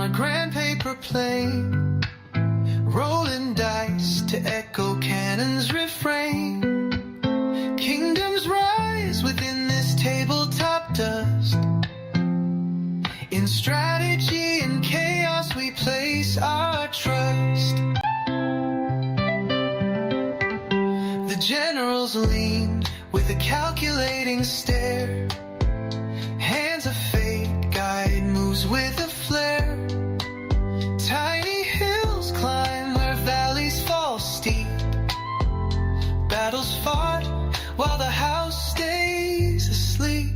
on a grand paper plane, rolling dice to echo cannons refrain. Kingdoms rise within this tabletop dust. In strategy and chaos we place our trust. The generals lean with a calculating stare. Hands of fate guide moves with a flare. Tiny hills climb where valleys fall steep. Battles fought while the house stays asleep.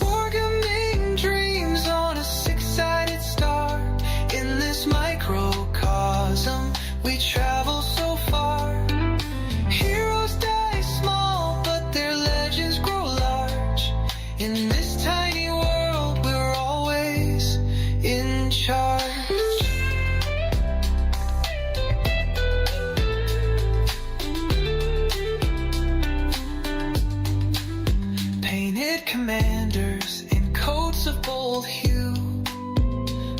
Wargaming dreams on a six-sided star. In this microcosm we travel so far. Heroes die small but their legends grow large. In this tiny world we're always in charge. Painted commanders in coats of bold hue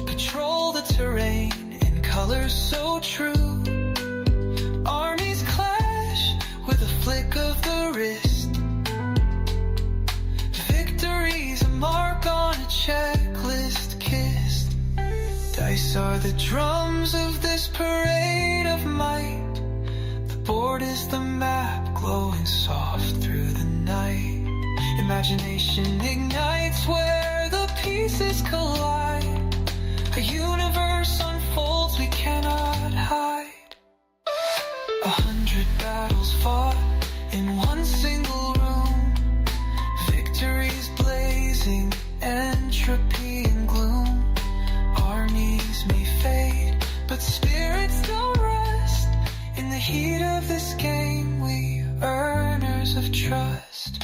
patrol the terrain in colors so true. Armies clash with a flick of the wrist. Victory's a mark on a checklist kissed. Dice are the drums of this parade of might. The board is the map glowing soft through the night. Imagination ignites where the pieces collide. A universe unfolds we cannot hide. 100 battles fought in one single room. Victories blazing, entropy and gloom. Armies may fade, but spirits don't rest. In the heat of this game, we earners of trust.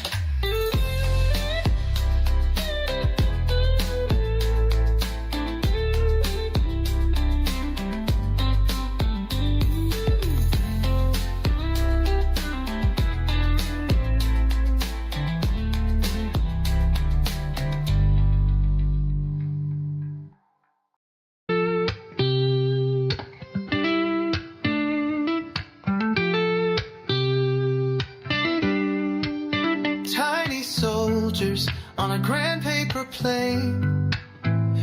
On a grand paper plane,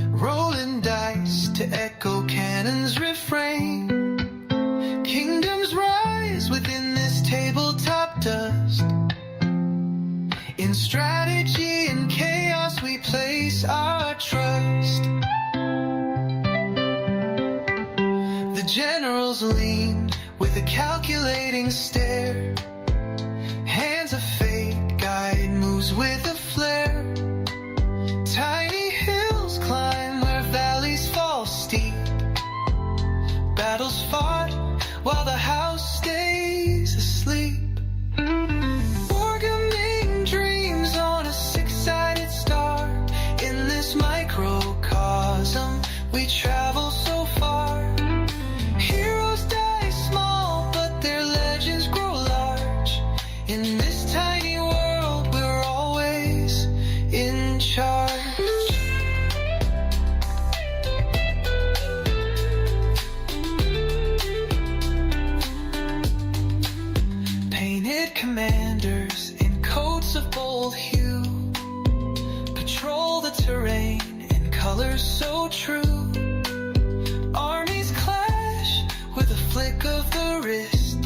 rolling dice to echo cannons refrain. Kingdoms rise within this tabletop dust. In strategy and chaos we place our trust. The generals lean with a calculating stare. Hands of fate guide moves with a flare. Tiny hills climb where valleys fall steep. Battles fought while the house stays asleep. Wargaming dreams on a six-sided star. In this microcosm we travel so far. Heroes die small but their legends grow large. In this tiny world we're always in charge. Painted commanders in coats of bold hue patrol the terrain in colors so true. Armies clash with a flick of the wrist.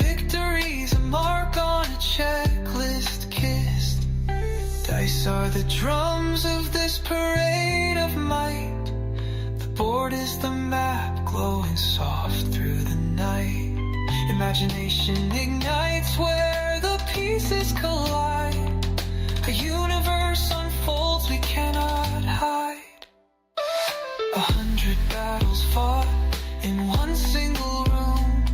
Victory's a mark on a checklist kissed. Dice are the drums of this parade of might. The board is the map glowing soft through the night. Imagination ignites where the pieces collide. A universe unfolds we cannot hide. 100 battles fought in one single room.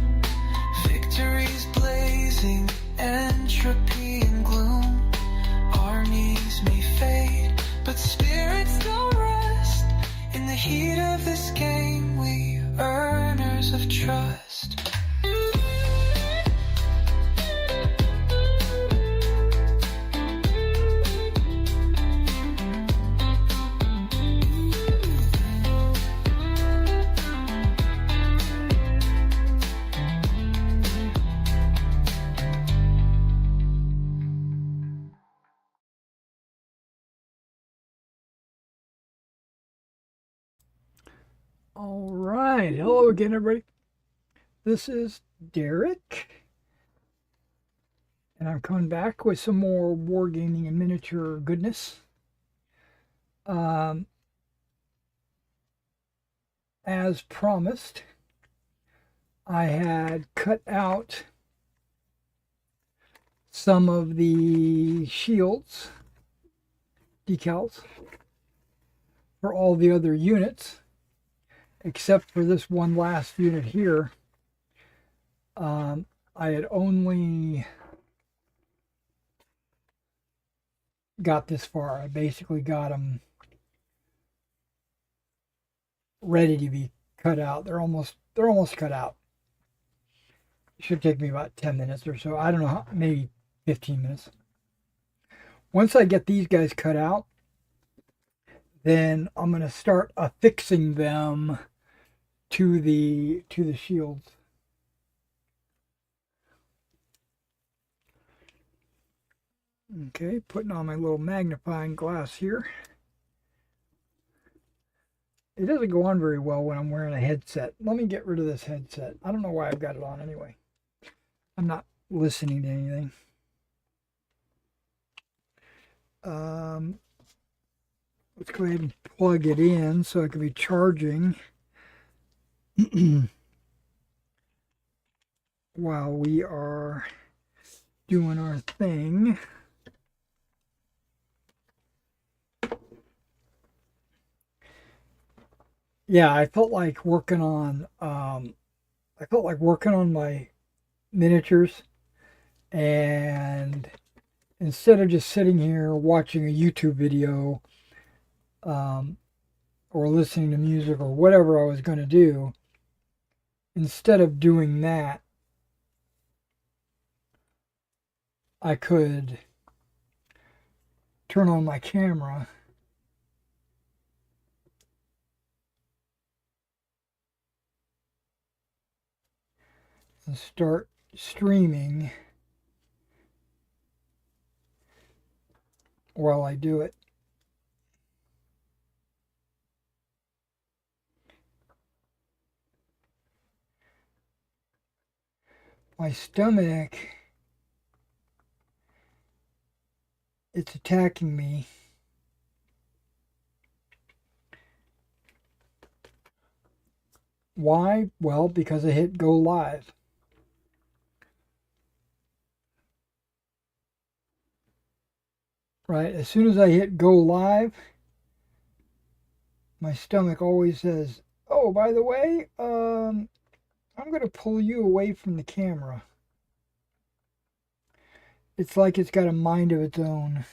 Victories blazing, entropy and gloom. Armies may fade, but spirits don't rest. In the heat of this game, we earners of trust. All right. Hello again, everybody. This is Derek, and I'm coming back with some more wargaming and miniature goodness. Um, as promised, I had cut out some of the shields, decals, for all the other units, except for this one last unit here. I had only got this far. I basically got them ready to be cut out. They're almost cut out. It should take me about 10 minutes or so. I don't know, how, maybe 15 minutes. Once I get these guys cut out, then I'm going to start affixing them to the shields. Okay, putting on my little magnifying glass here. It doesn't go on very well when I'm wearing a headset. Let me get rid of this headset. I don't know why I've got it on anyway. I'm not listening to anything. Let's go ahead and plug it in so it can be charging while we are doing our thing. Yeah, I felt like working on my miniatures, and instead of just sitting here watching a YouTube video or listening to music or whatever I was going to do, instead of doing that, I could turn on my camera and start streaming while I do it. My stomach, it's attacking me. Why? Well, because I hit go live. Right, as soon as I hit go live, my stomach always says, "Oh, by the way, I'm going to pull you away from the camera." It's like it's got a mind of its own.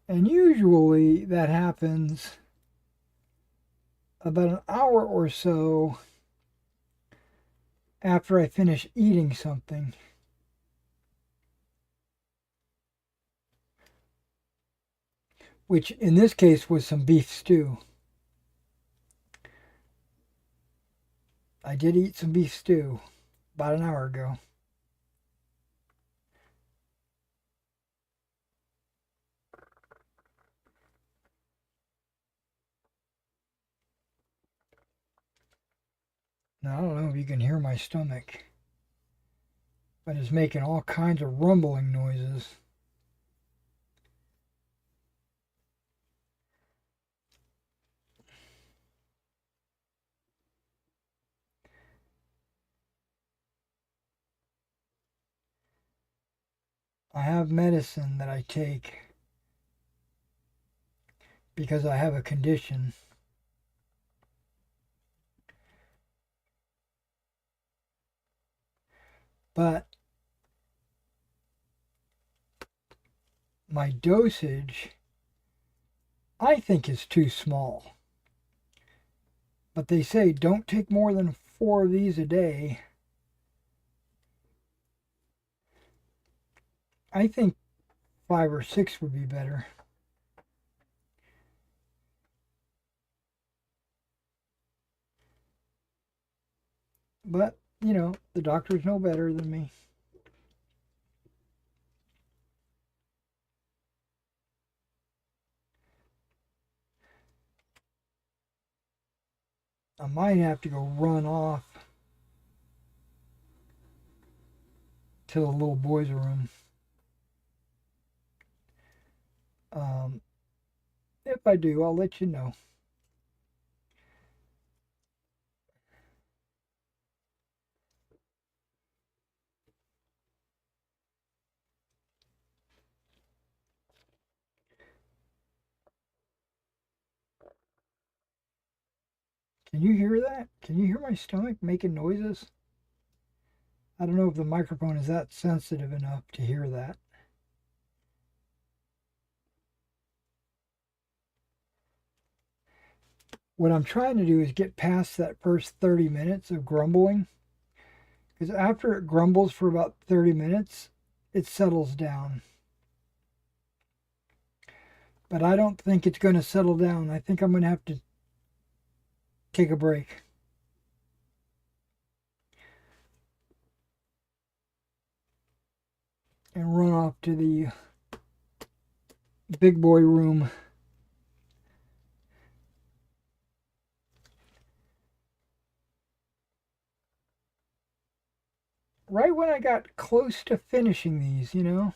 And usually that happens about an hour or so after I finish eating something. Which in this case was some beef stew. I did eat some beef stew about an hour ago. Now, I don't know if you can hear my stomach, but it's making all kinds of rumbling noises. I have medicine that I take because I have a condition. But my dosage, I think, is too small. But they say don't take more than 4 of these a day. I think 5 or 6 would be better. But, you know, the doctors know better than me. I might have to go run off to the little boys' room. If I do, I'll let you know. Can you hear that? Can you hear my stomach making noises? I don't know if the microphone is that sensitive enough to hear that. What I'm trying to do is get past that first 30 minutes of grumbling. Because after it grumbles for about 30 minutes, it settles down. But I don't think it's going to settle down. I think I'm going to have to take a break. And run off to the big boy room. Right when I got close to finishing these, you know.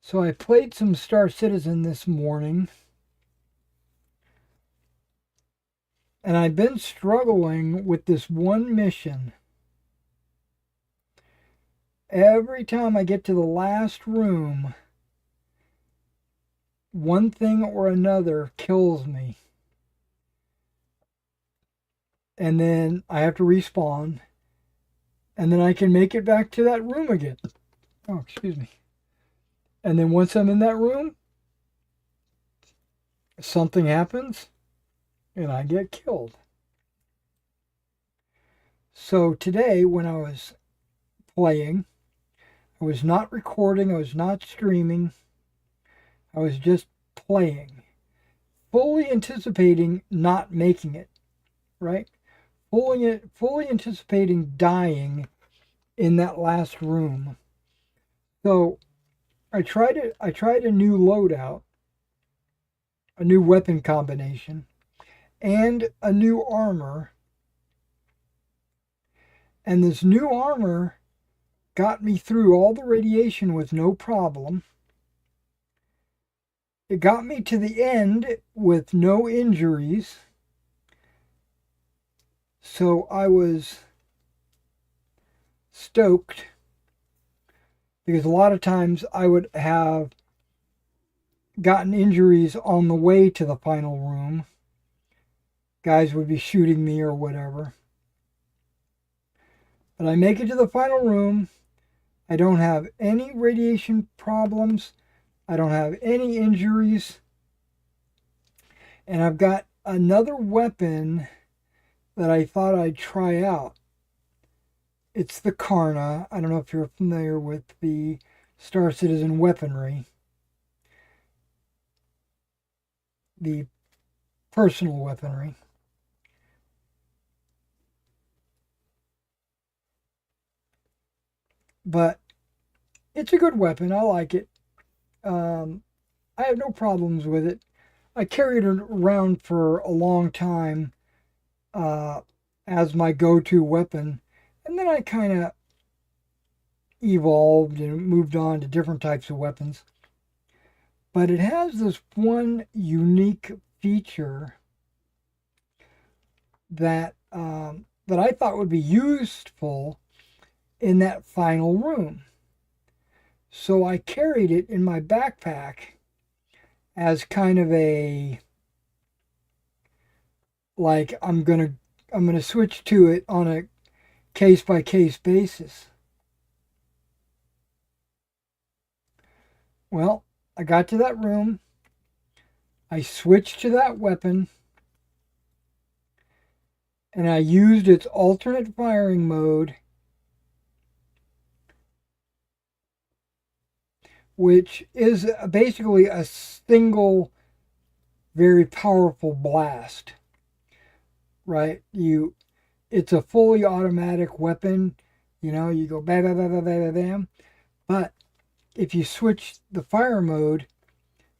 So I played some Star Citizen this morning. And I've been struggling with this one mission. Every time I get to the last room, one thing or another kills me. And then I have to respawn. And then I can make it back to that room again. Oh, excuse me. And then once I'm in that room, something happens and I get killed. So today, when I was playing, I was not recording, I was not streaming, I was just playing, fully anticipating not making it, right? Fully anticipating dying in that last room. So I tried a new loadout, a new weapon combination, and a new armor. And this new armor got me through all the radiation with no problem. It got me to the end with no injuries. So I was stoked, because a lot of times I would have gotten injuries on the way to the final room. Guys would be shooting me or whatever. But I make it to the final room. I don't have any radiation problems. I don't have any injuries. And I've got another weapon that I thought I'd try out. It's the Karna. I don't know if you're familiar with the Star Citizen weaponry. The personal weaponry. But it's a good weapon. I like it. I have no problems with it. I carried it around for a long time as my go-to weapon. And then I kind of evolved and moved on to different types of weapons. But it has this one unique feature that that I thought would be useful in that final room. So I carried it in my backpack as kind of a, like, I'm gonna switch to it on a case by case basis. Well, I got to that room. I switched to that weapon. And I used its alternate firing mode, which is basically a single, very powerful blast, right? It's a fully automatic weapon. You know, you go bam, bam, bam, bam, bam, bam. But if you switch the fire mode,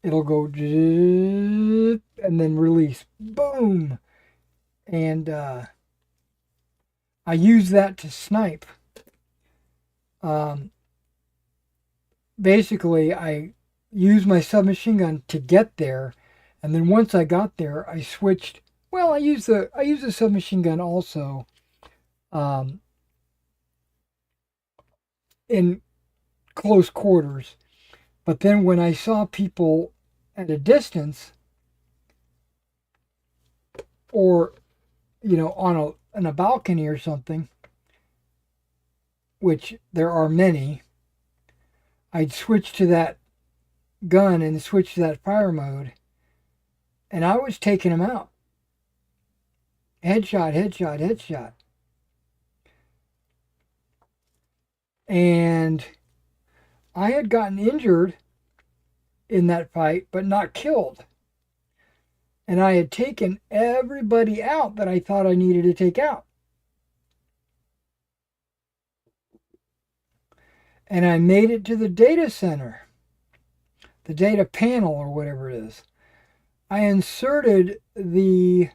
it'll go and then release. Boom. And I use that to snipe. Um, Basically, I used my submachine gun to get there, and then once I got there, I switched. Well, I use the submachine gun also um, in close quarters. But then when I saw people at a distance, or on a balcony or something, which there are many, I'd switch to that gun and switch to that fire mode, and I was taking them out. Headshot, headshot, headshot. And I had gotten injured in that fight, but not killed. And I had taken everybody out that I thought I needed to take out. And I made it to the data center, the data panel or whatever it is. I inserted the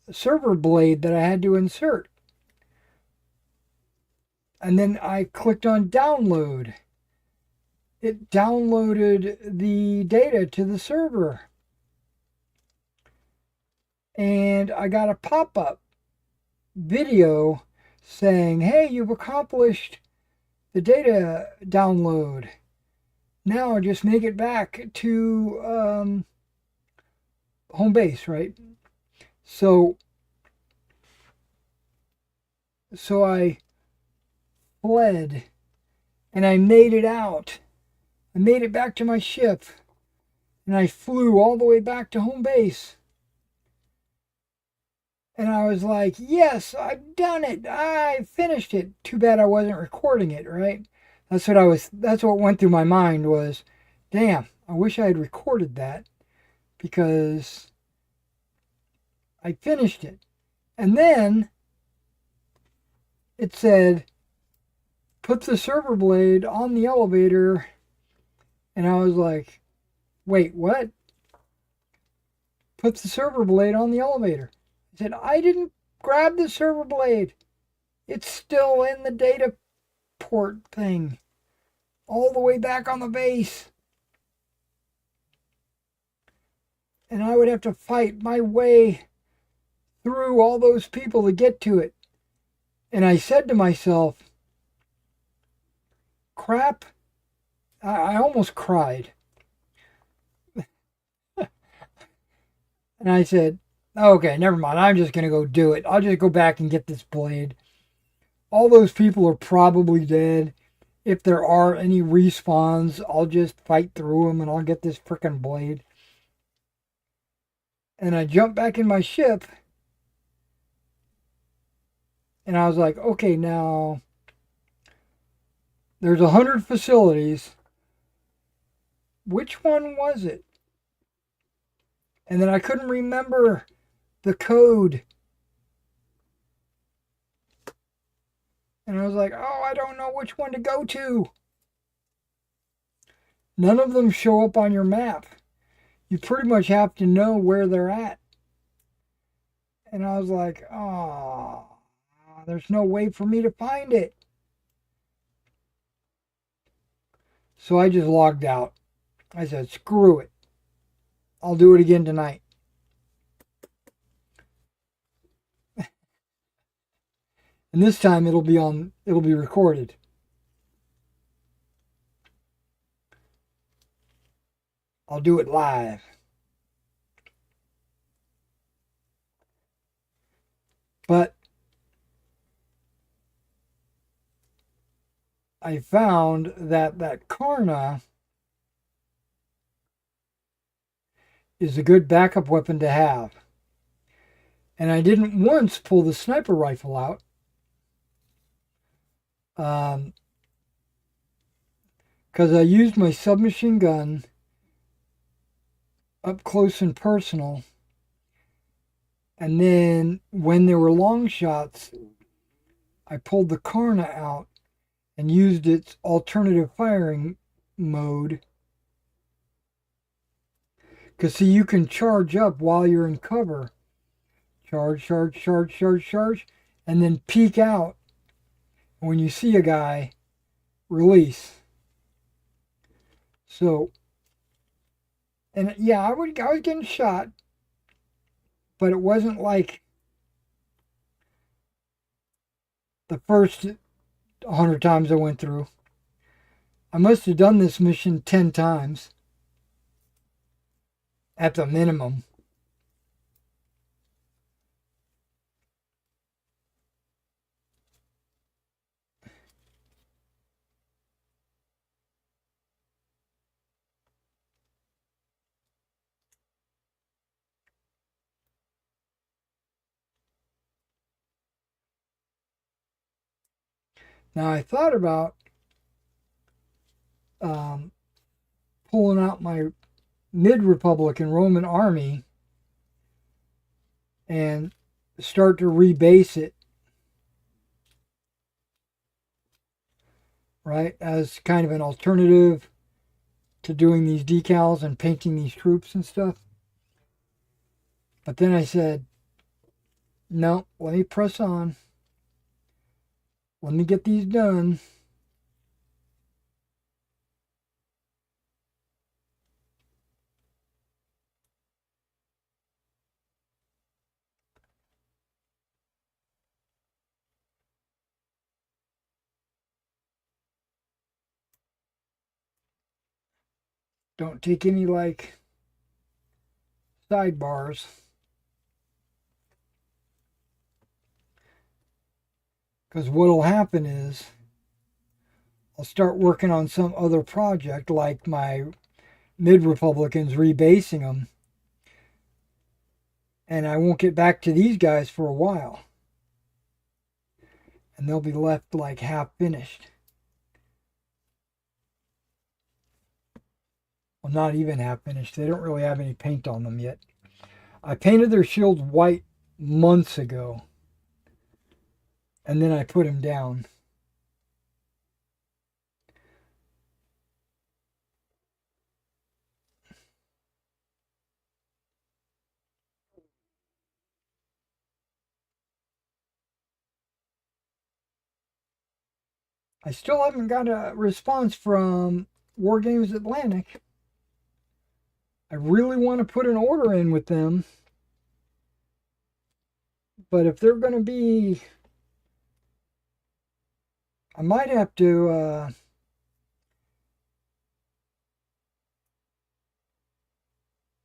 server blade that I had to insert. And then I clicked on download. It downloaded the data to the server. And I got a pop-up video saying, hey, you've accomplished the data download. Now just make it back to home base, right? So I fled and I made it out. I made it back to my ship and I flew all the way back to home base. And I was like, yes, I've done it. I finished it. Too bad I wasn't recording it, right? That's what went through my mind was, damn, I wish I had recorded that because I finished it. And then it said, put the server blade on the elevator. And I was like, wait, what? Put the server blade on the elevator. I said, I didn't grab the server blade. It's still in the data port thing. All the way back on the base. And I would have to fight my way through all those people to get to it. And I said to myself, crap. I almost cried. And I said, okay, never mind. I'm just going to go do it. I'll just go back and get this blade. All those people are probably dead. If there are any respawns, I'll just fight through them and I'll get this frickin' blade. And I jumped back in my ship. And I was like, okay, now there's 100 facilities. Which one was it? And then I couldn't remember the code. And I was like, oh, I don't know which one to go to. None of them show up on your map. You pretty much have to know where they're at. And I was like, oh, there's no way for me to find it. So I just logged out. I said, screw it. I'll do it again tonight. And this time it'll be recorded. I'll do it live. But I found that Karna is a good backup weapon to have. And I didn't once pull the sniper rifle out. Because I used my submachine gun up close and personal. And then when there were long shots, I pulled the Karna out and used its alternative firing mode. Because, see, you can charge up while you're in cover. Charge, charge, charge, charge, charge, and then peek out. When you see a guy, release. So, and yeah, I was getting shot, but it wasn't like the first 100 times I went through. I must have done this mission 10 times at the minimum. Now, I thought about pulling out my mid-Republican Roman army and start to rebase it, right, as kind of an alternative to doing these decals and painting these troops and stuff. But then I said, no, let me press on. Let me get these done. Don't take any like sidebars. Because what'll happen is I'll start working on some other project like my mid-Republicans, rebasing them. And I won't get back to these guys for a while. And they'll be left like half finished. Well, not even half finished. They don't really have any paint on them yet. I painted their shields white months ago. And then I put them down. I still haven't got a response from Wargames Atlantic. I really want to put an order in with them. But if they're going to be... I might have to...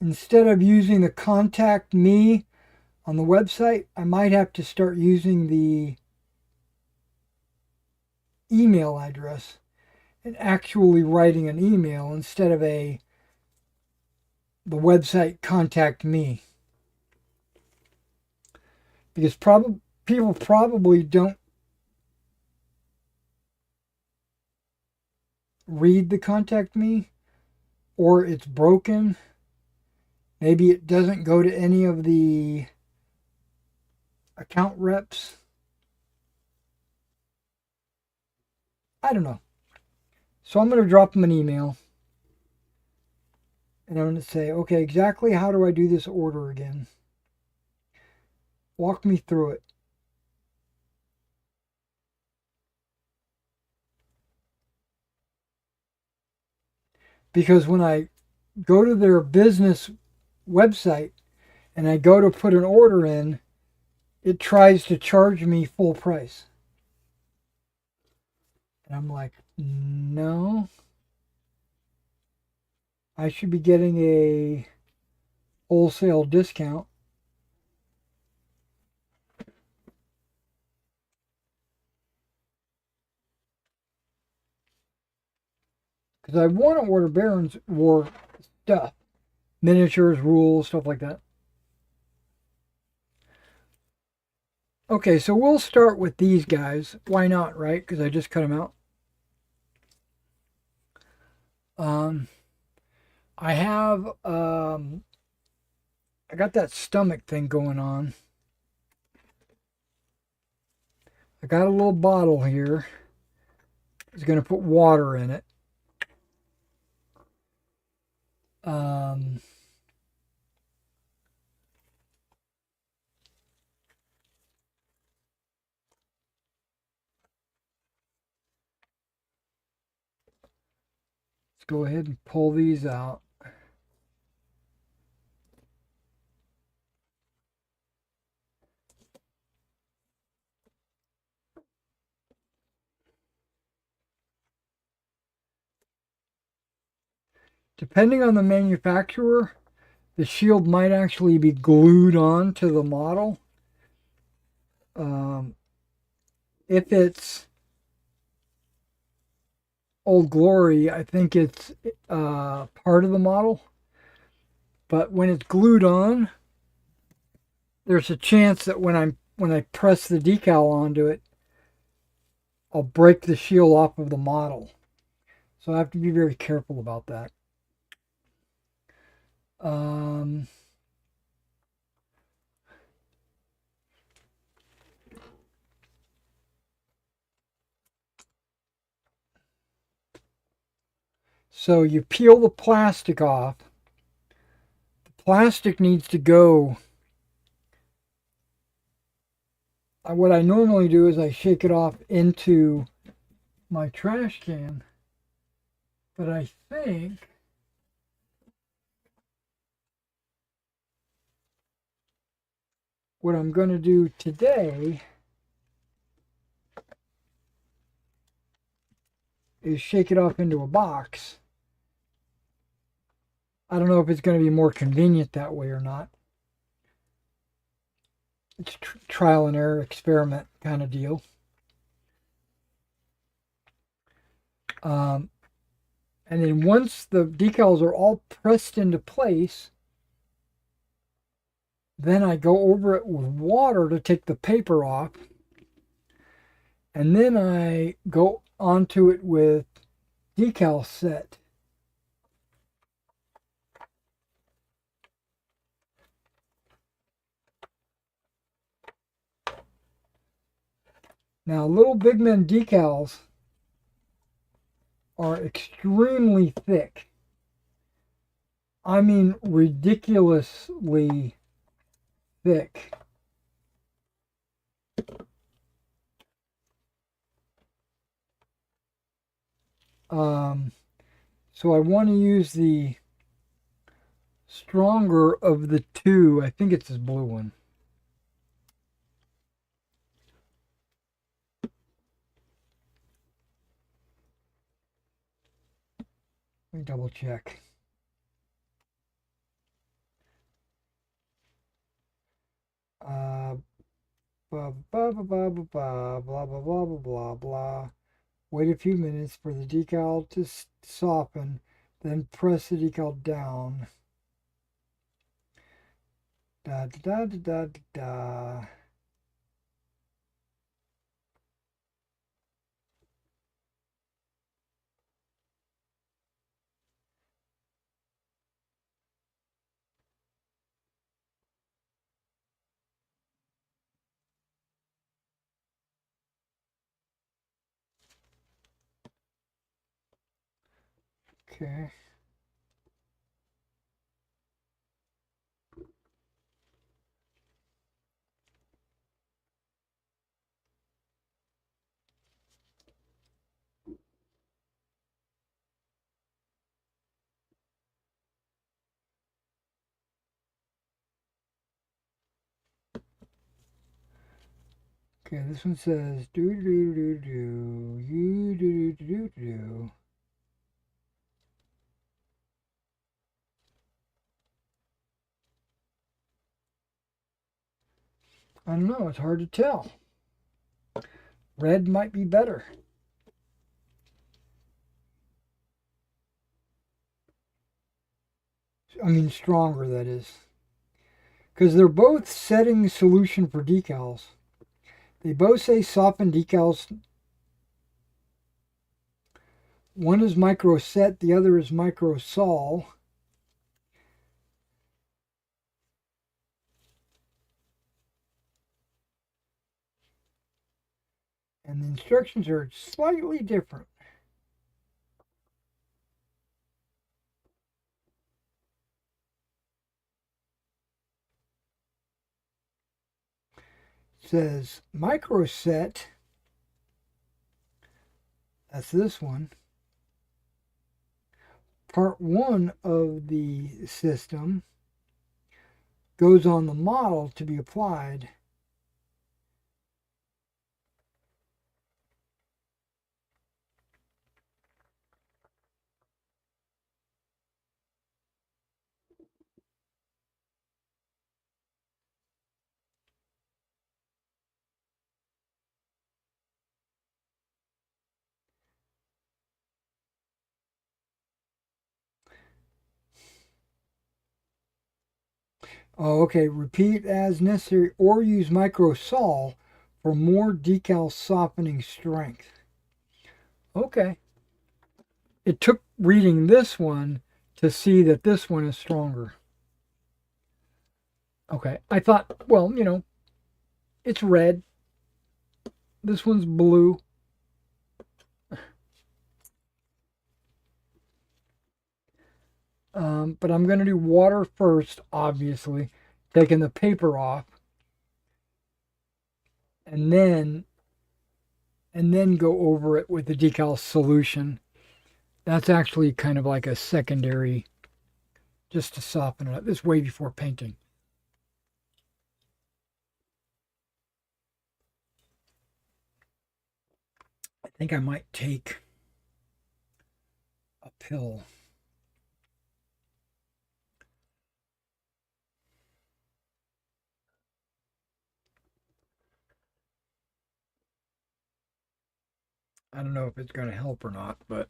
instead of using the contact me on the website, I might have to start using the email address and actually writing an email instead of the website contact me. Because people probably don't read the contact me, or it's broken. Maybe it doesn't go to any of the account reps. I don't know. So I'm going to drop them an email. And I'm going to say, okay, exactly how do I do this order again? Walk me through it. Because when I go to their business website and I go to put an order in, it tries to charge me full price. And I'm like, no. I should be getting a wholesale discount. Because I want to order Baron's War stuff. Miniatures, rules, stuff like that. Okay, so we'll start with these guys. Why not, right? Because I just cut them out. I have, I got that stomach thing going on. I got a little bottle here. I was going to put water in it. Um, let's go ahead and pull these out. Depending on the manufacturer, the shield might actually be glued on to the model. If it's Old Glory, I think it's part of the model. But when it's glued on, there's a chance that when I press the decal onto it, I'll break the shield off of the model. So I have to be very careful about that. So you peel the plastic off. The plastic needs to go. What I normally do is I shake it off into my trash can. But I think what I'm going to do today is shake it off into a box. I don't know if it's going to be more convenient that way or not. It's trial and error experiment kind of deal. And then once the decals are all pressed into place, then I go over it with water to take the paper off. And then I go onto it with decal set. Now, Little Big Men decals are extremely thick. I mean, ridiculously thick. So I want to use the stronger of the two. I think it's this blue one. Let me double check. Blah, blah, blah, blah, blah, blah, blah, blah, blah, blah, blah, blah. Wait a few minutes for the decal to soften, then press the decal down. Da da da da da da. Okay. Okay, this one says do do do do you do do do do. I don't know, it's hard to tell. Red might be better. I mean, stronger, that is. Because they're both setting solution for decals. They both say soften decals. One is micro set, the other is micro sol. And the instructions are slightly different. It says microset, that's this one, part 1 of the system goes on the model to be applied. Oh, okay. Repeat as necessary or use microsol for more decal softening strength. Okay. It took reading this one to see that this one is stronger. Okay. I thought, well, it's red. This one's blue. But I'm going to do water first, obviously, taking the paper off, and then go over it with the decal solution. That's actually kind of like a secondary, just to soften it up. This way before painting. I think I might take a pill. I don't know if it's going to help or not, but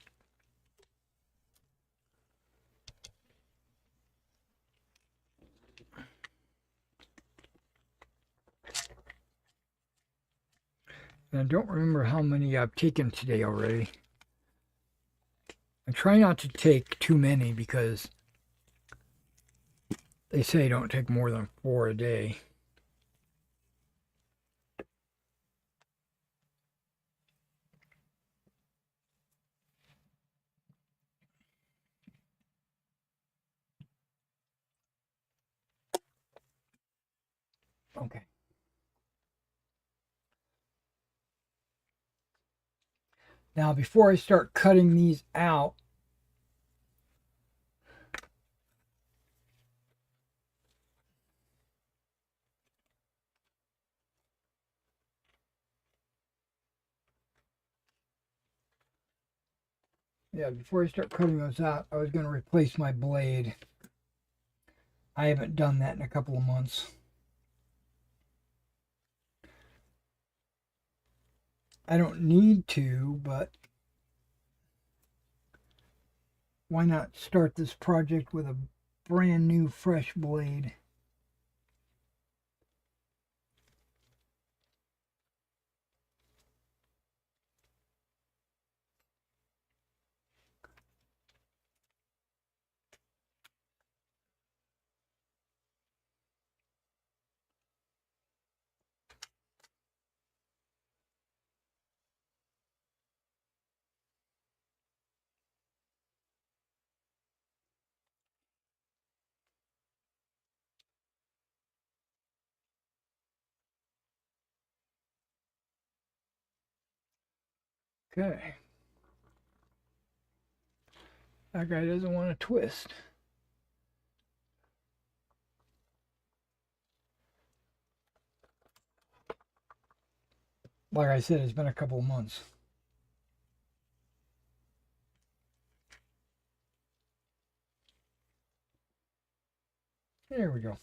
I don't remember how many I've taken today already. I try not to take too many because they say don't take more than 4 a day. Okay. Now, before I start cutting these out, before I start cutting those out, I was going to replace my blade. I haven't done that in a couple of months. I don't need to, but why not start this project with a brand new fresh blade? Okay. That guy doesn't want to twist. Like I said, it's been a couple of months. There we go.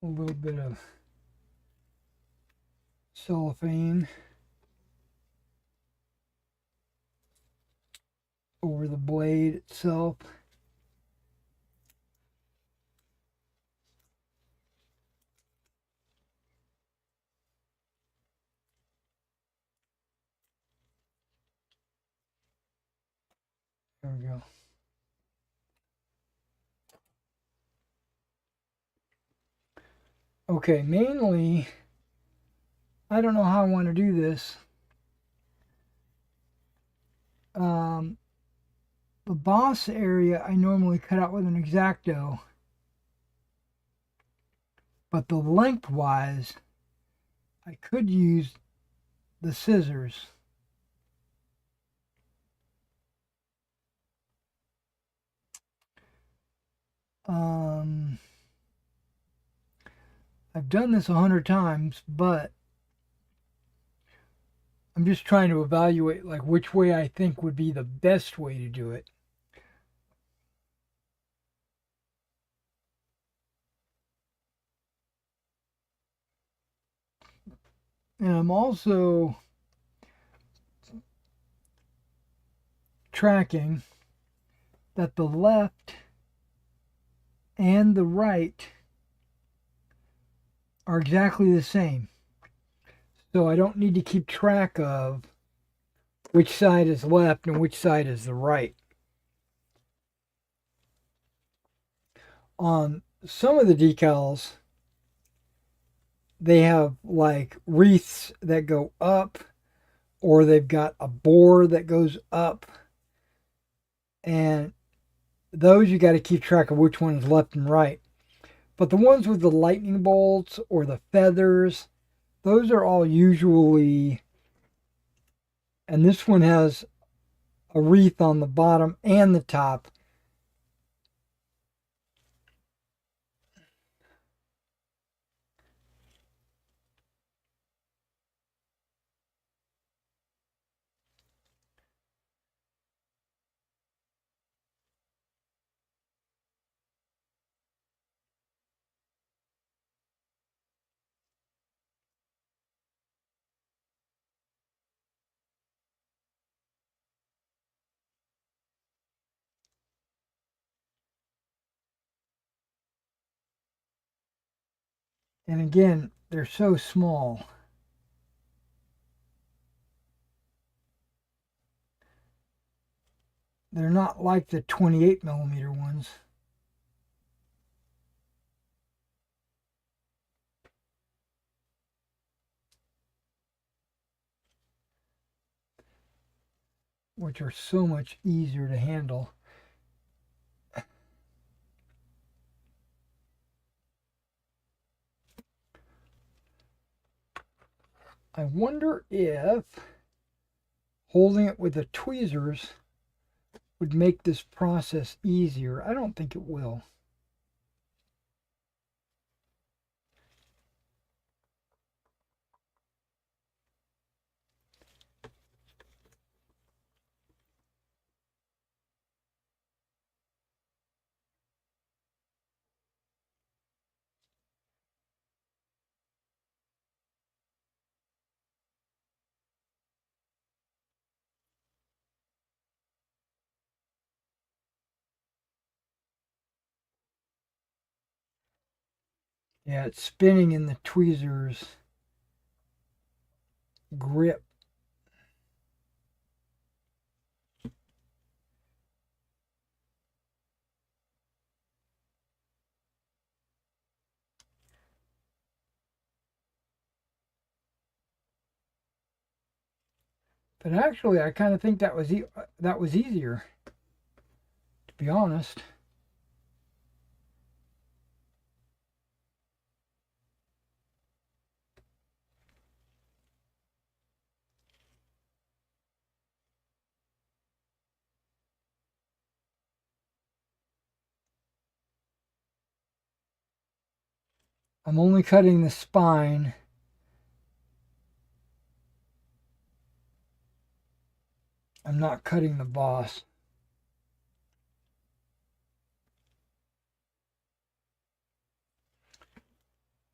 a little bit of cellophane over the blade itself. There we go. Okay, mainly, I don't know how I want to do this. The boss area I normally cut out with an X-Acto, but the lengthwise, I could use the scissors. I've done this 100 times, but I'm just trying to evaluate like which way I think would be the best way to do it. And I'm also tracking that the left and the right are exactly the same. So I don't need to keep track of which side is left and which side is the right. On some of the decals, they have like wreaths that go up, or they've got a bore that goes up, and those you got to keep track of which one is left and right. But the ones with the lightning bolts or the feathers, those are all usually, and this one has a wreath on the bottom and the top. And again, they're so small. They're not like the 28mm ones. Which are so much easier to handle. I wonder if holding it with the tweezers would make this process easier. I don't think it will. Yeah, it's spinning in the tweezers grip. But actually, I kind of think that was easier, to be honest. I'm only cutting the spine. I'm not cutting the boss.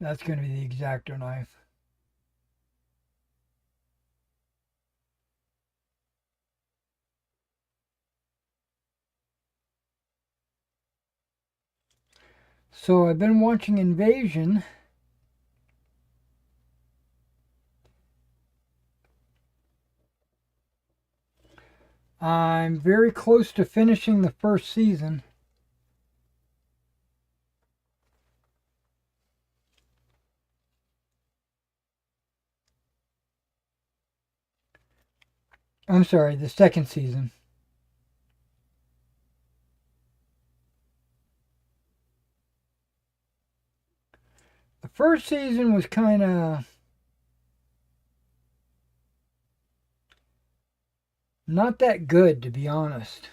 That's going to be the X-Acto knife. So I've been watching Invasion. I'm very close to finishing the first season. I'm sorry, the second season. The first season was kind of not that good, to be honest.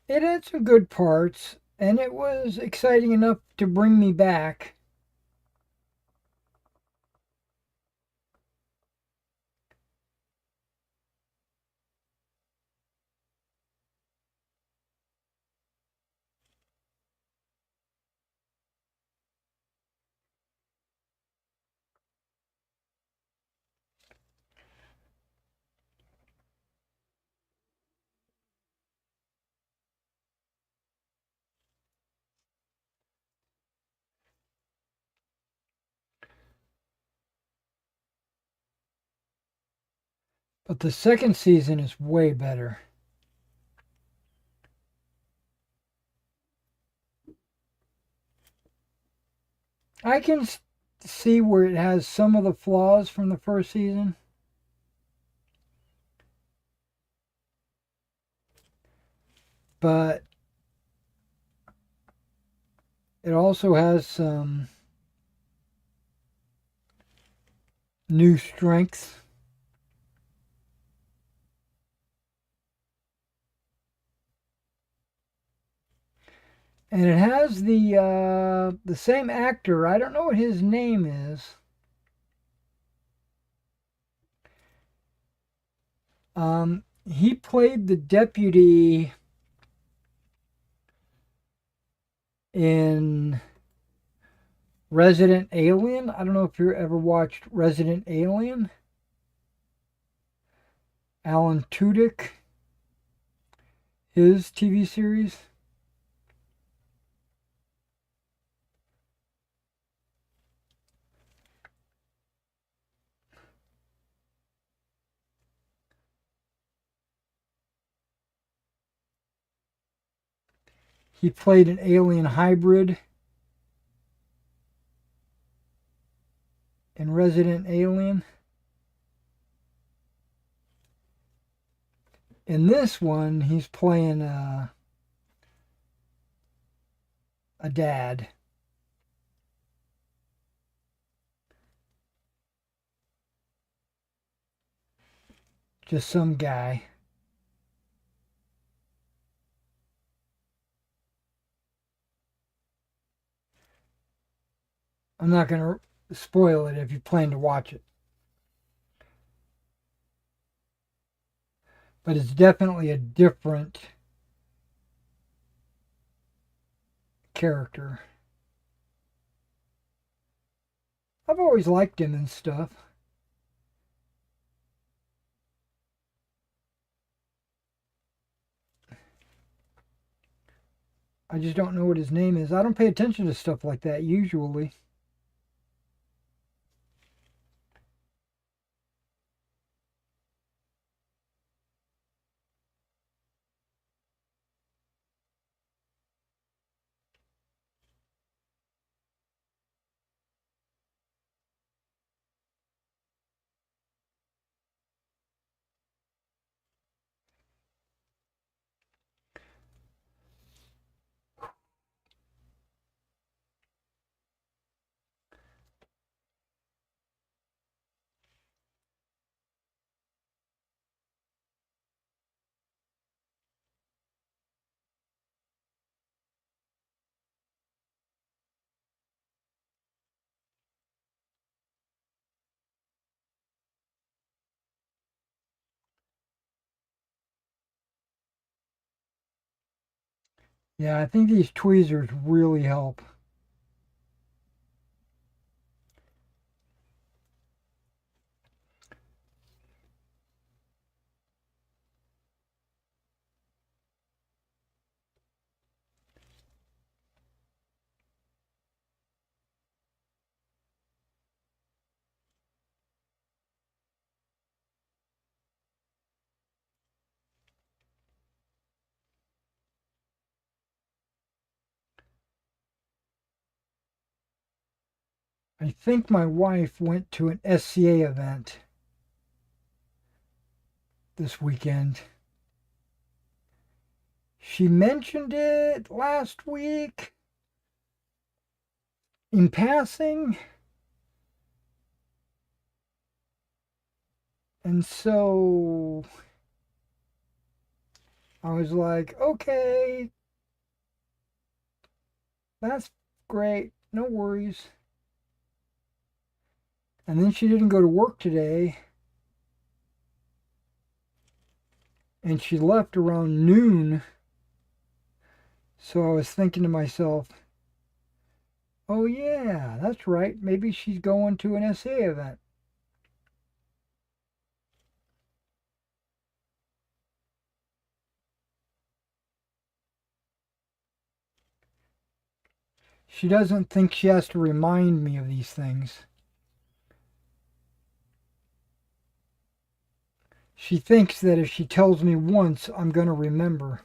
It had some good parts, and it was exciting enough to bring me back. But the second season is way better. I can see where it has some of the flaws from the first season. But it also has some new strengths. And it has the same actor. I don't know what his name is. He played the deputy in Resident Alien. I don't know if you ever watched Resident Alien. Alan Tudyk, his TV series. He played an alien hybrid in Resident Alien. In this one, he's playing a dad. Just some guy. I'm not going to spoil it if you plan to watch it. But it's definitely a different character. I've always liked him and stuff. I just don't know what his name is. I don't pay attention to stuff like that usually. Yeah, I think these tweezers really help. I think my wife went to an SCA event this weekend. She mentioned it last week in passing. And so I was like, okay, that's great. No worries. And then she didn't go to work today. And she left around noon. So I was thinking to myself, oh, yeah, that's right. Maybe she's going to an SA event. She doesn't think she has to remind me of these things. She thinks that if she tells me once, I'm going to remember.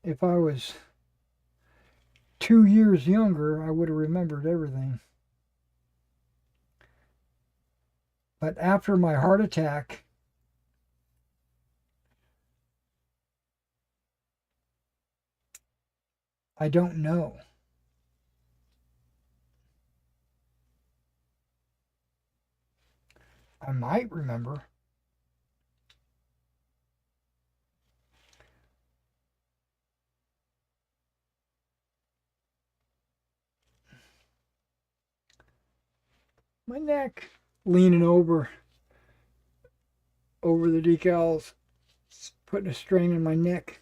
If I was 2 years younger, I would have remembered everything. But after my heart attack, I don't know. I might remember. My neck, leaning over the decals, putting a strain in my neck.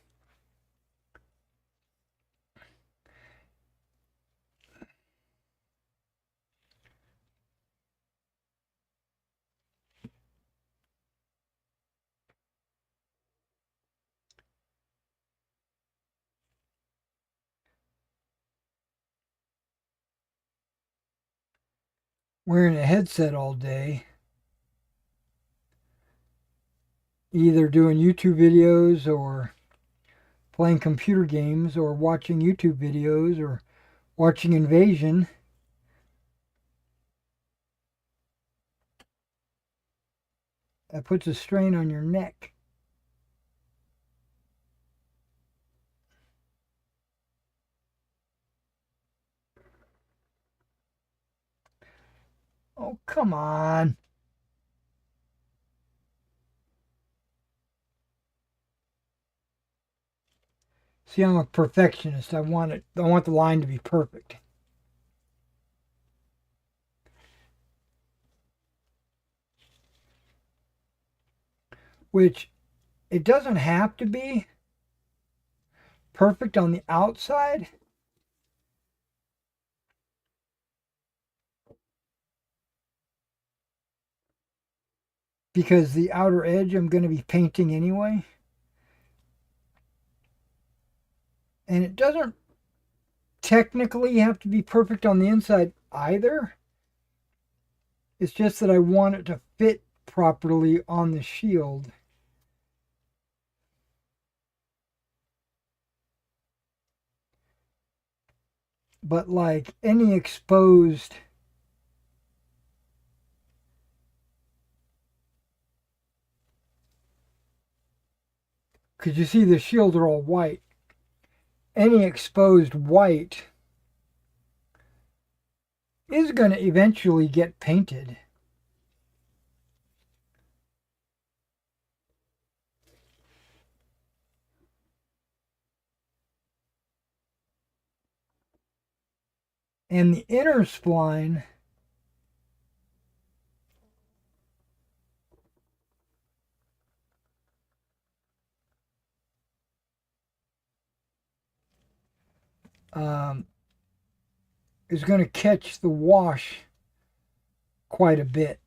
Wearing a headset all day, either doing YouTube videos or playing computer games or watching YouTube videos or watching Invasion. That puts a strain on your neck. Oh, come on. See, I'm a perfectionist. I want the line to be perfect. Which it doesn't have to be perfect on the outside, because the outer edge I'm going to be painting anyway. And it doesn't technically have to be perfect on the inside either. It's just that I want it to fit properly on the shield. But like any exposed because you see the shields are all white. Any exposed white is going to eventually get painted. And the inner spline um, is going to catch the wash quite a bit.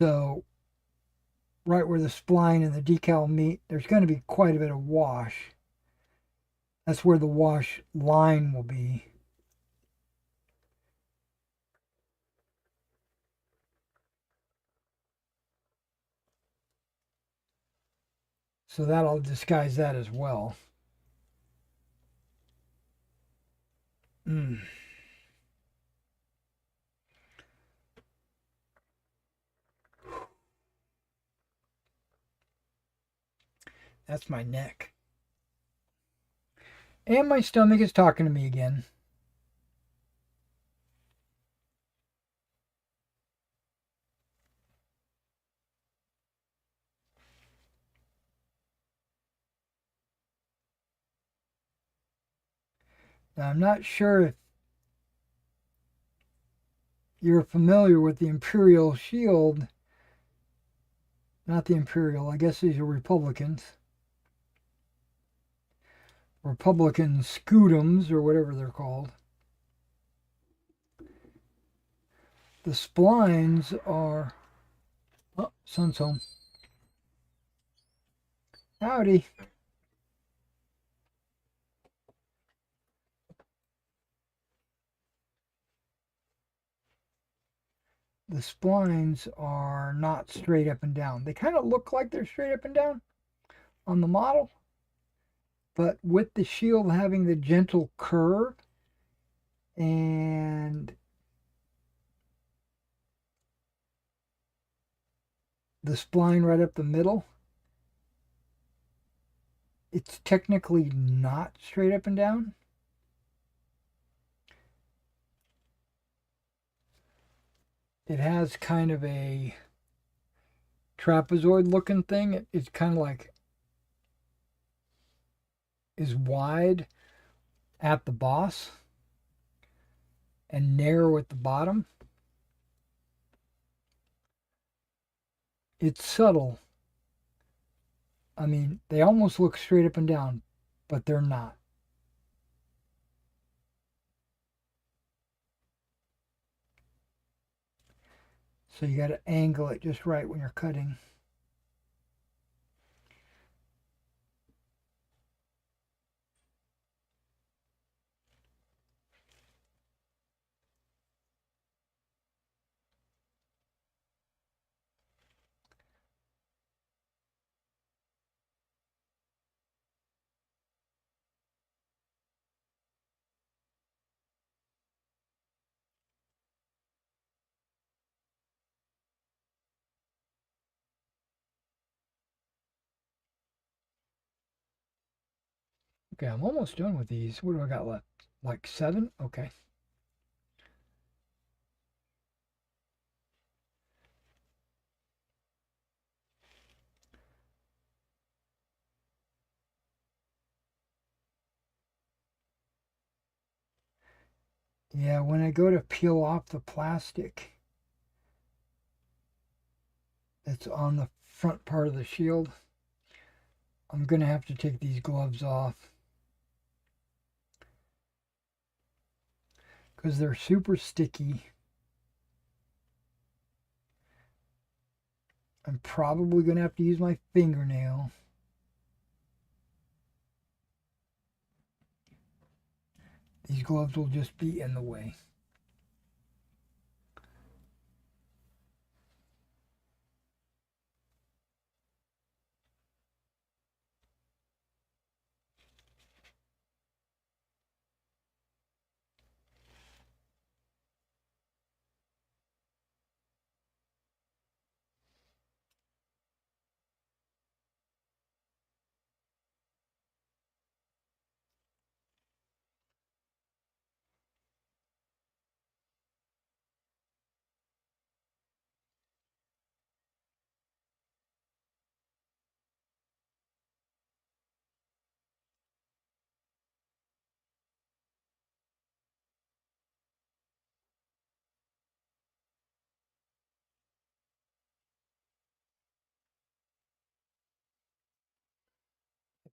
So right where the spline and the decal meet, there's going to be quite a bit of wash. That's where the wash line will be. So that'll disguise that as well. Mm. That's my neck. And my stomach is talking to me again. Now, I'm not sure if you're familiar with the Imperial Shield. Not the Imperial, I guess these are Republicans. Republican Scutums, or whatever they're called. The splines are. Oh, sun's home. Howdy. The splines are not straight up and down. They kind of look like they're straight up and down on the model, but with the shield having the gentle curve and the spline right up the middle, it's technically not straight up and down. It has kind of a trapezoid looking thing. It's kind of like is wide at the boss and narrow at the bottom. It's subtle. I mean, they almost look straight up and down, but they're not. So you got to angle it just right when you're cutting. Okay, I'm almost done with these. What do I got left? Like 7? Okay. Yeah, when I go to peel off the plastic that's on the front part of the shield, I'm going to have to take these gloves off because they're super sticky. I'm probably going to have to use my fingernail. These gloves will just be in the way.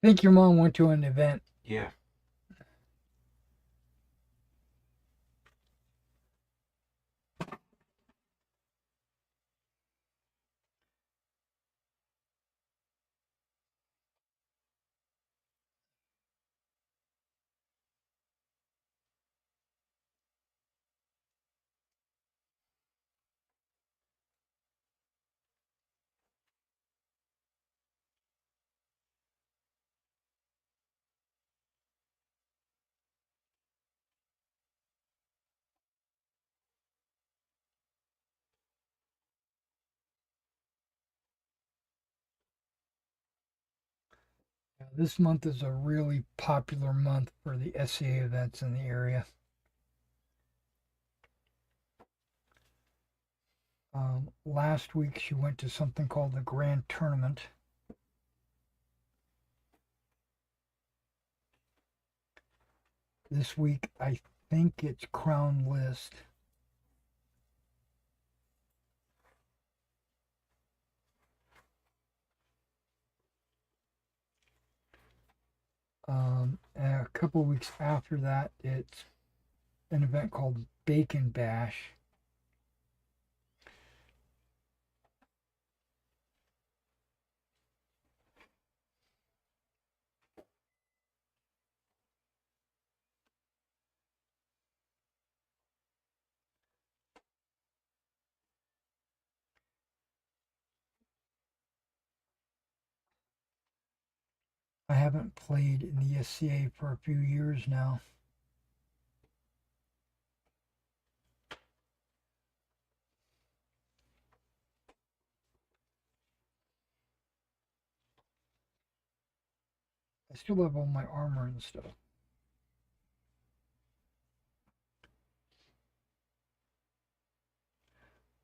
think your mom went to an event. Yeah. This month is a really popular month for the SCA events in the area. Last week she went to something called the Grand Tournament. This week I think it's Crown List. And a couple of weeks after that, it's an event called Bacon Bash. I haven't played in the SCA for a few years now. I still have all my armor and stuff.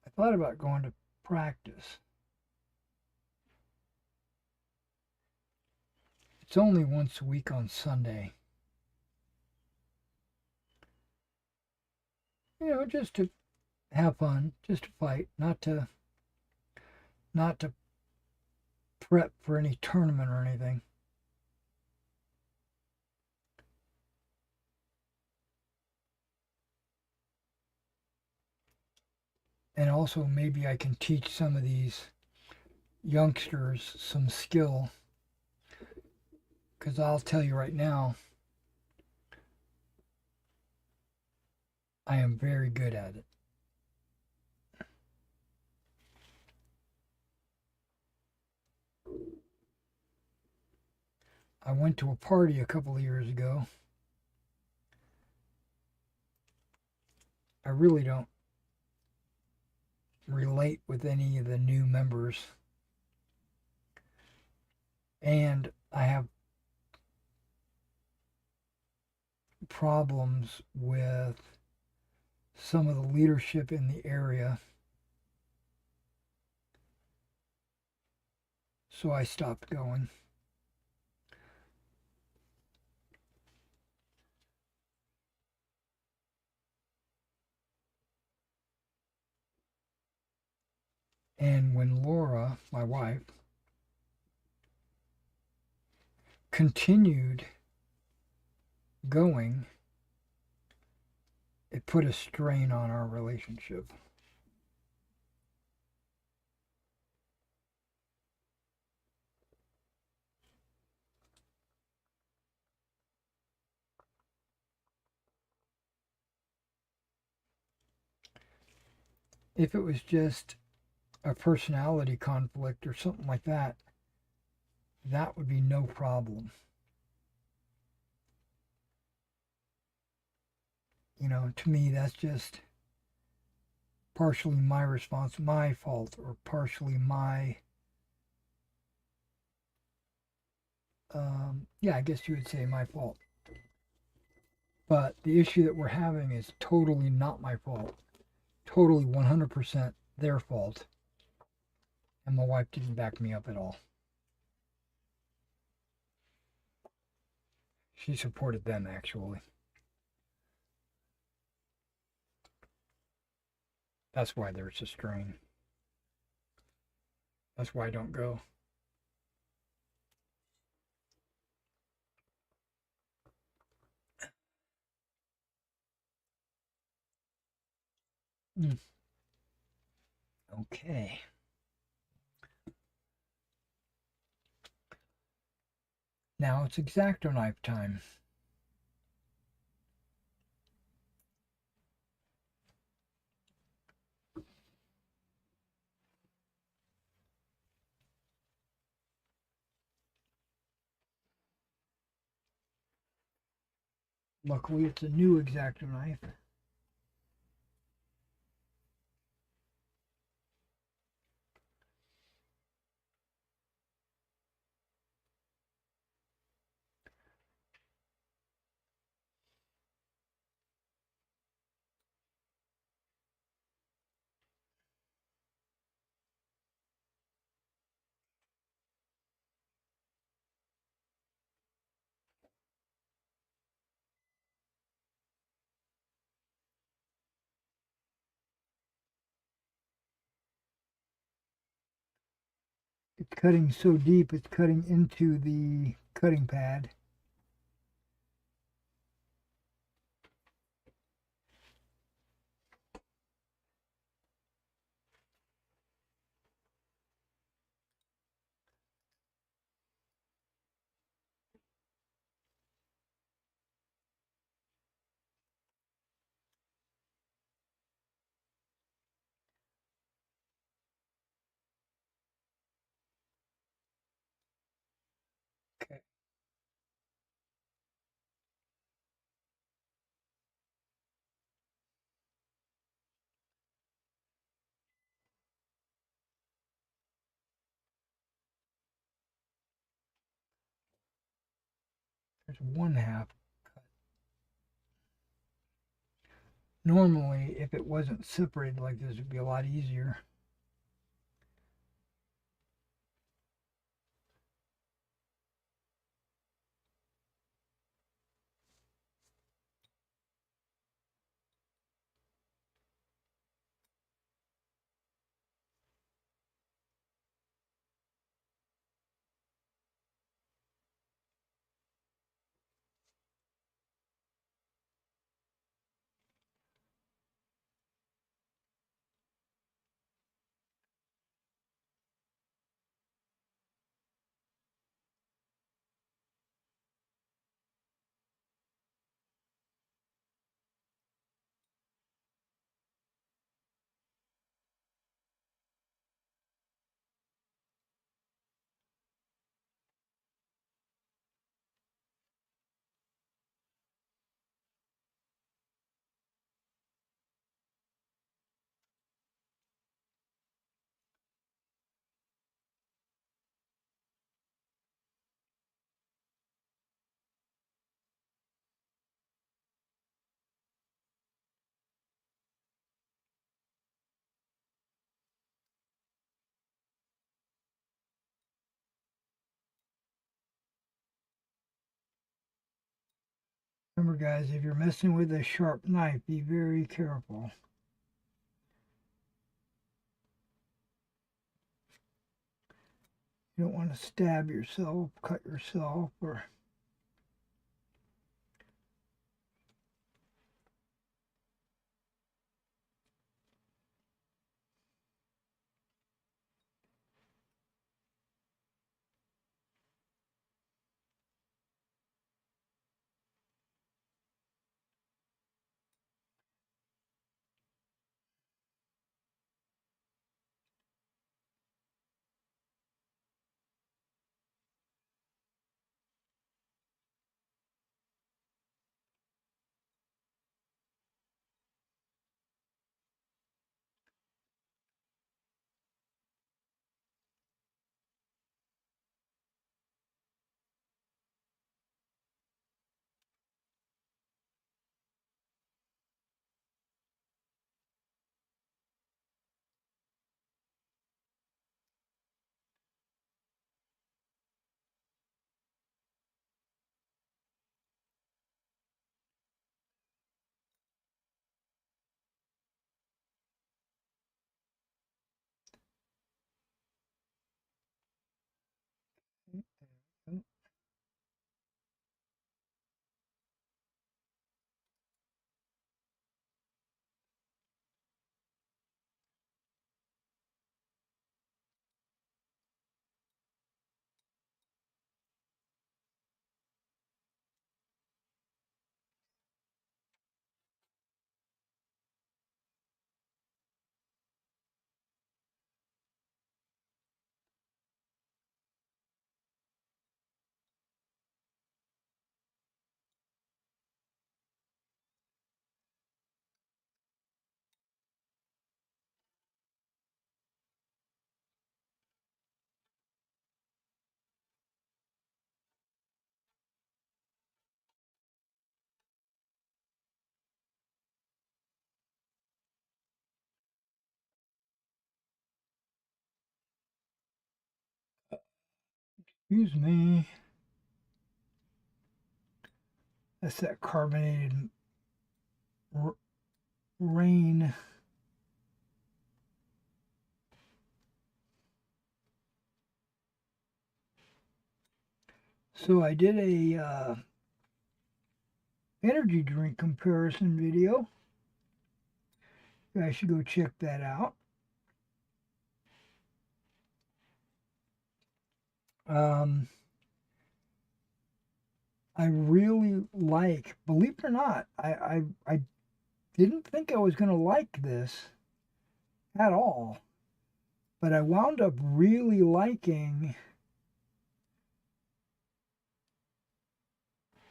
I thought about going to practice. It's only once a week on Sunday. You know, just to have fun, just to fight, not to prep for any tournament or anything. And also maybe I can teach some of these youngsters some skill, because I'll tell you right now, I am very good at it. I went to a party a couple of years ago. I really don't relate with any of the new members. And I have problems with some of the leadership in the area. So I stopped going. And when Laura, my wife, continued going, it put a strain on our relationship. If it was just a personality conflict or something like that, that would be no problem. You know, to me, that's just partially my response, my fault, or partially my, yeah, I guess you would say my fault. But the issue that we're having is totally not my fault. Totally 100% their fault. And my wife didn't back me up at all. She supported them, actually. That's why there's a strain. That's why I don't go. Mm. Okay. Now it's X-Acto knife time. Luckily, it's a new X-Acto knife. It's cutting so deep, it's cutting into the cutting pad. Okay. There's one half. Normally, if it wasn't separated like this, it would be a lot easier. Remember, guys, if you're messing with a sharp knife, be very careful. You don't want to stab yourself, cut yourself, or Excuse me. That's that carbonated rain. So I did a energy drink comparison video. You guys should go check that out. I really like, believe it or not, I didn't think I was going to like this at all, but I wound up really liking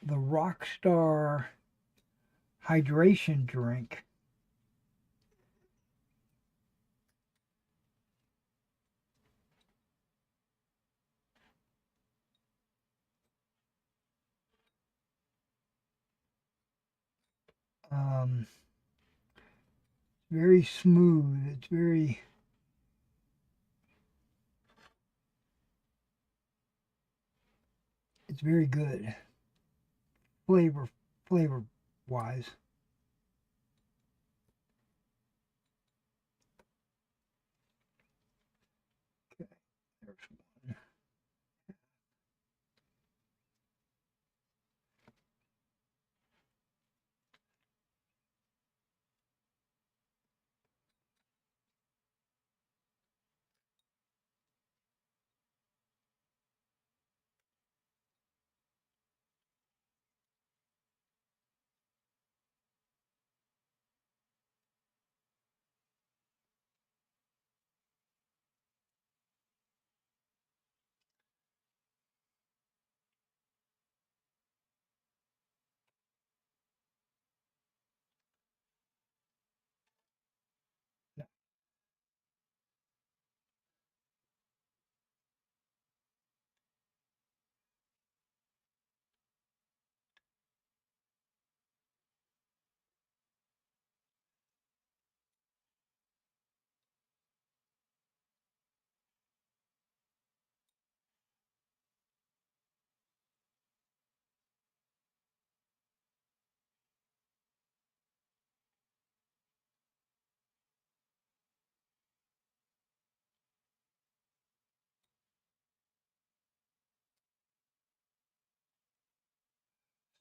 the Rockstar hydration drink. Very smooth. It's very good. Flavor wise. Okay, there's one.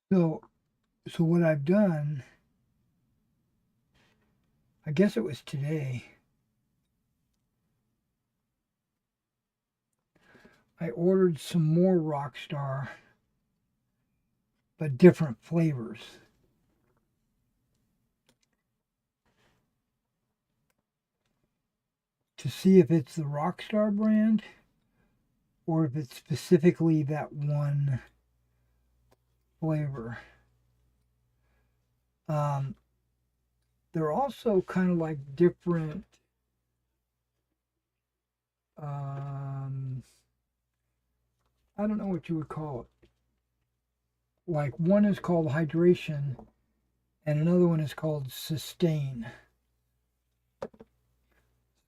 So what I've done, I guess it was today, I ordered some more Rockstar, but different flavors. To see if it's the Rockstar brand or if it's specifically that one flavor. They're also kind of like different. I don't know what you would call it. Like one is called hydration, and another one is called sustain.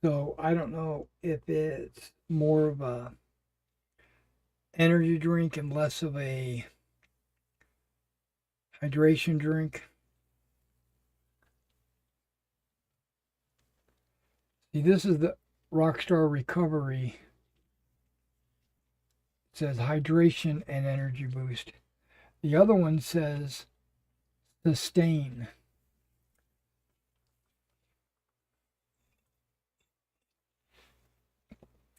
So I don't know if it's more of a energy drink and less of a hydration drink. See, this is the Rockstar Recovery. It says hydration and energy boost. The other one says sustain.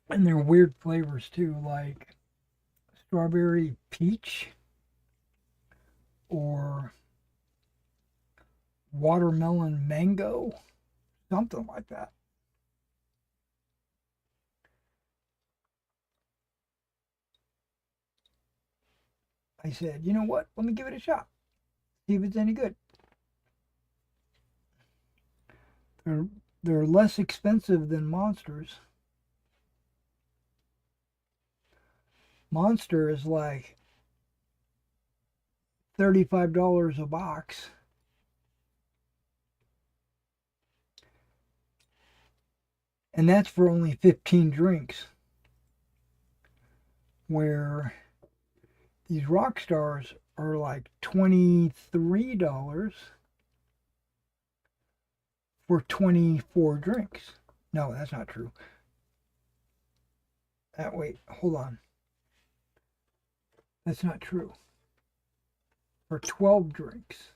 And they're weird flavors too, like strawberry peach or watermelon mango, something like that. I said, you know what? Let me give it a shot. See if it's any good. They're they're less expensive than Monsters. Monster is like $35 a box. And that's for only 15 drinks. where these rock stars are like $23 for 24 drinks. No, that's not true. Wait, hold on. That's not true. For 12 drinks.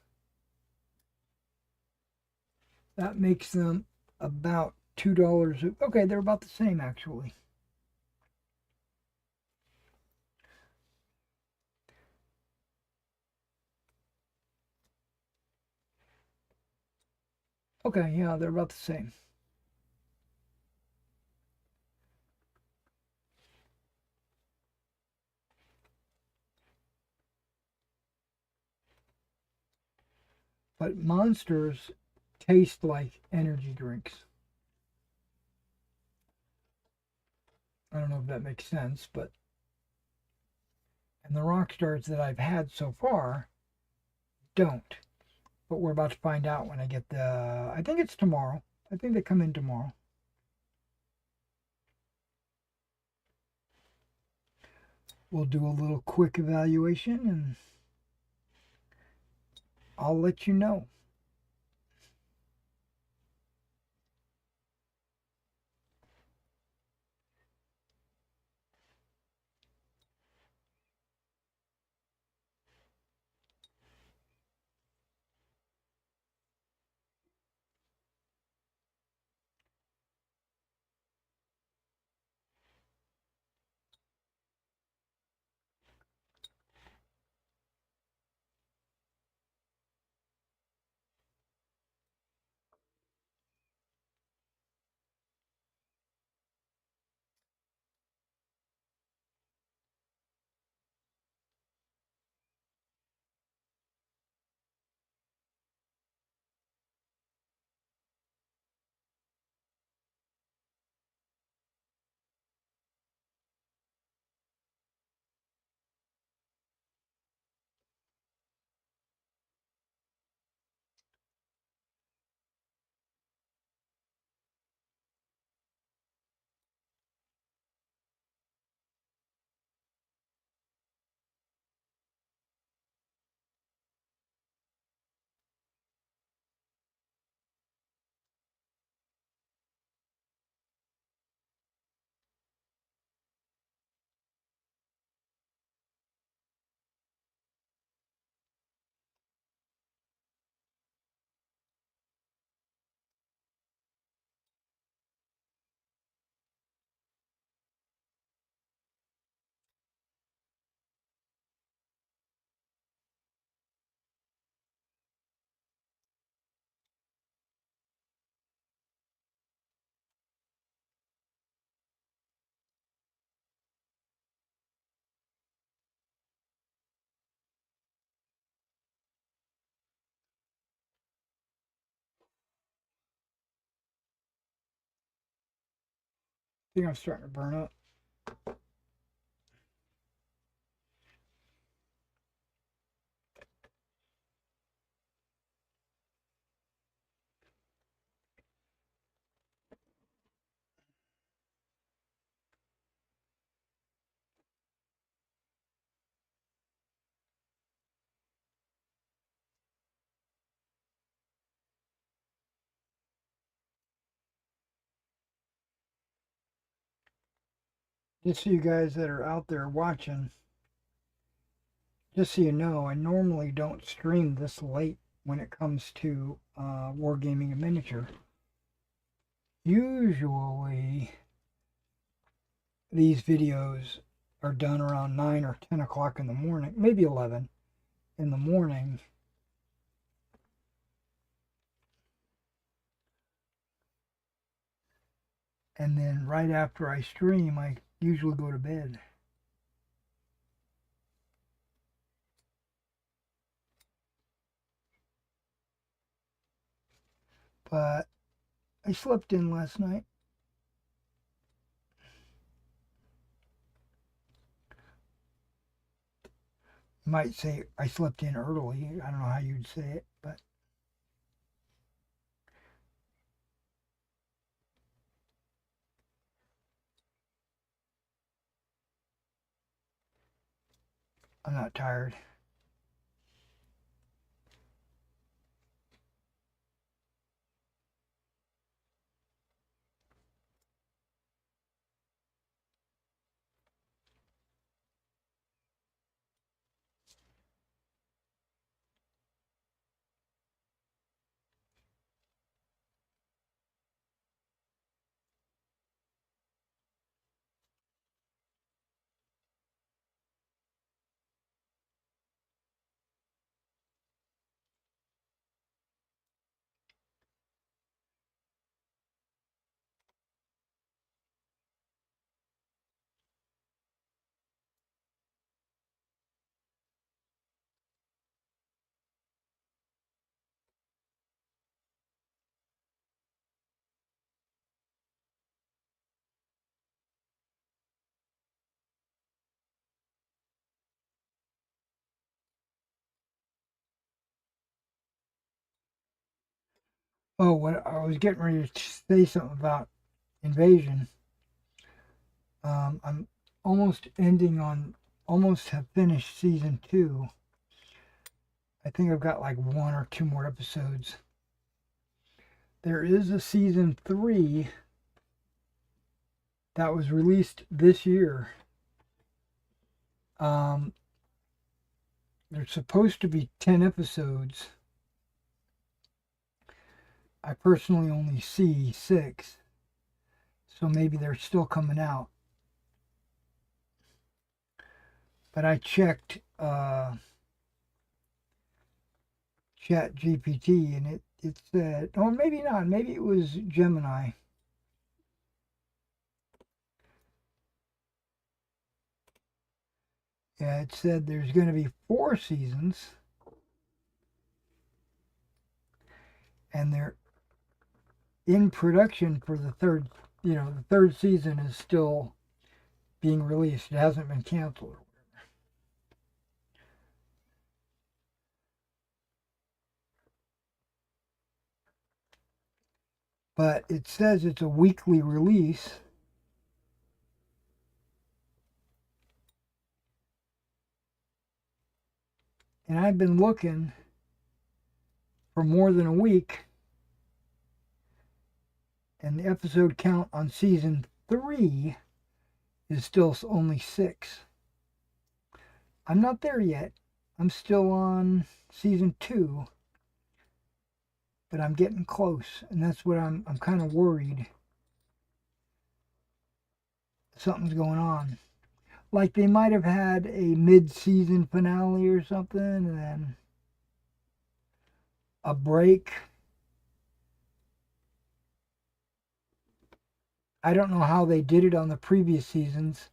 That makes them about $2. Okay, they're about the same actually. Okay, yeah, they're about the same. But Monsters taste like energy drinks. I don't know if that makes sense, but and the rock stars that I've had so far don't. But we're about to find out when I get the. I think it's tomorrow. I think they come in tomorrow. We'll do a little quick evaluation and I'll let you know. I think I'm starting to burn up. Just so you guys that are out there watching, just so you know, I normally don't stream this late when it comes to wargaming and miniature. Usually, these videos are done around 9 or 10 o'clock in the morning, maybe 11 in the morning. And then right after I stream, I usually go to bed. But I slept in last night. You might say I slept in early. I don't know how you'd say it, but I'm not tired. Oh, what I was getting ready to say something about Invasion. I'm almost almost have finished season 2. I think I've got like 1 or 2 more episodes. There is a season 3 that was released this year. There's supposed to be 10 episodes. I personally only see 6, so maybe they're still coming out. But I checked Chat GPT and it said, or maybe not, maybe it was Gemini. Yeah, it said there's going to be 4 seasons, and they're in production for the third. The third season is still being released. It hasn't been canceled. But it says it's a weekly release. And I've been looking for more than a week, and the episode count on season 3 is still only 6. I'm not there yet. I'm still on season 2, but I'm getting close, and that's what I'm kind of worried. Something's going on. Like they might have had a mid-season finale or something, and then a break. I don't know how they did it on the previous seasons,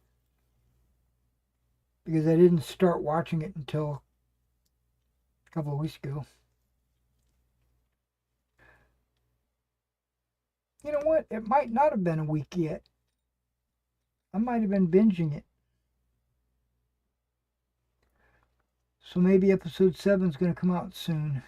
because I didn't start watching it until a couple of weeks ago. You know what? It might not have been a week yet. I might have been binging it. So maybe episode 7 is going to come out soon.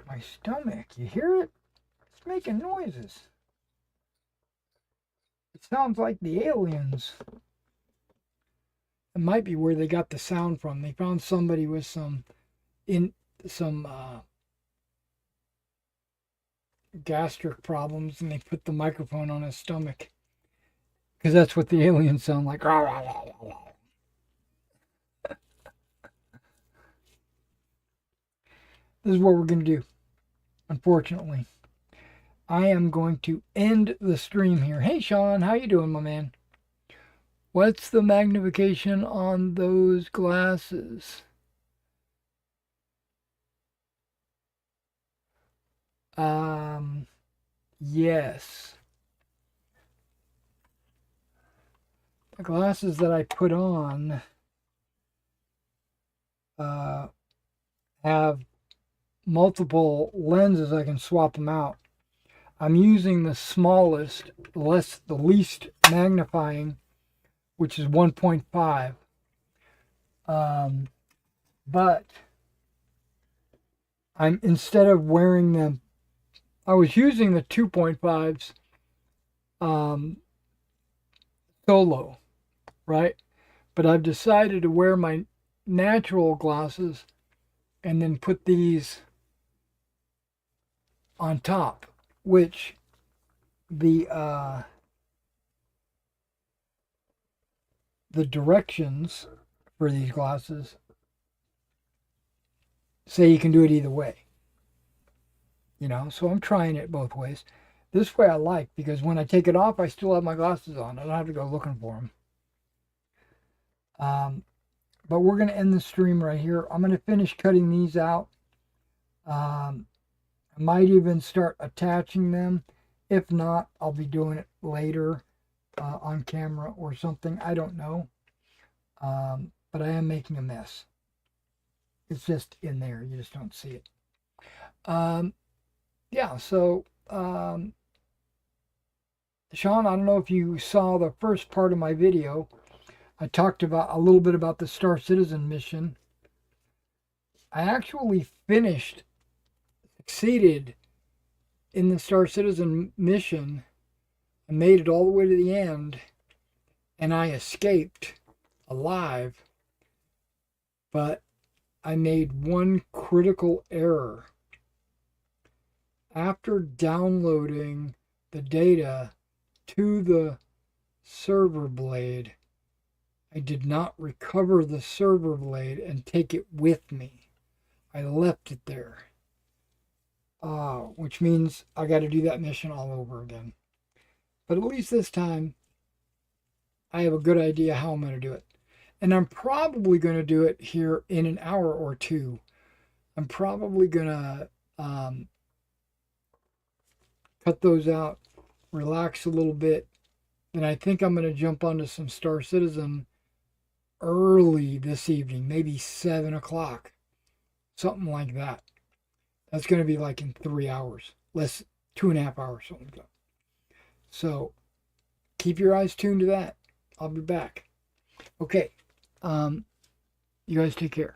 My stomach, you hear it? It's making noises. It sounds like the aliens. It might be where they got the sound from. They found somebody with some gastric problems, and they put the microphone on his stomach, because that's what the aliens sound like. This is what we're going to do. Unfortunately, I am going to end the stream here. Hey Sean, how you doing, my man? What's the magnification on those glasses? Yes. The glasses that I put on have multiple lenses, I can swap them out. I'm using the smallest, the least magnifying, which is 1.5. But instead of wearing them, I was using the 2.5s solo, right? But I've decided to wear my natural glasses and then put these on top, which the directions for these glasses say you can do it either way. You know, so I'm trying it both ways. This way I like, because when I take it off, I still have my glasses on. I don't have to go looking for them. But we're going to end the stream right here. I'm going to finish cutting these out. I might even start attaching them. If not, I'll be doing it later on camera or something. I don't know. But I am making a mess. It's just in there. You just don't see it. Yeah, so Sean, I don't know if you saw the first part of my video. I talked about a little bit about the Star Citizen mission. I actually succeeded in the Star Citizen mission. I made it all the way to the end, and I escaped alive. But I made one critical error. After downloading the data to the server blade, I did not recover the server blade and take it with me. I left it there. Which means I got to do that mission all over again. But at least this time, I have a good idea how I'm going to do it. And I'm probably going to do it here in an hour or two. I'm probably going to cut those out, relax a little bit. And I think I'm going to jump onto some Star Citizen early this evening, maybe 7 o'clock, something like that. That's going to be like in 3 hours, less 2.5 hours, something like that. So keep your eyes tuned to that. I'll be back. Okay. You guys take care.